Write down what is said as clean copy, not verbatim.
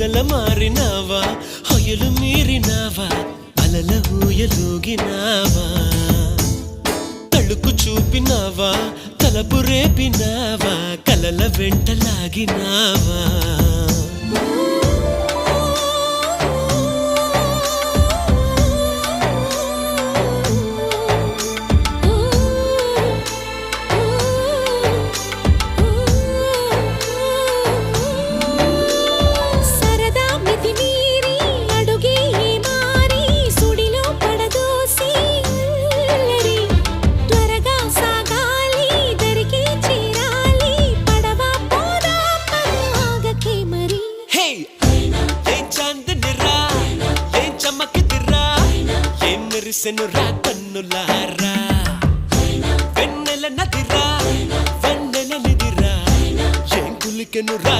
మొదల మారినావా హొయలు మీరినావా అలల ఊయలూగినావా తళుకు చూపినావా తలపు రేపినావా కలల వెంటలాగినావా మెరిసెనురా కన్నులారా వెన్నెల నదిరా వెన్నెల నిదిరా ఏం కులికెనురా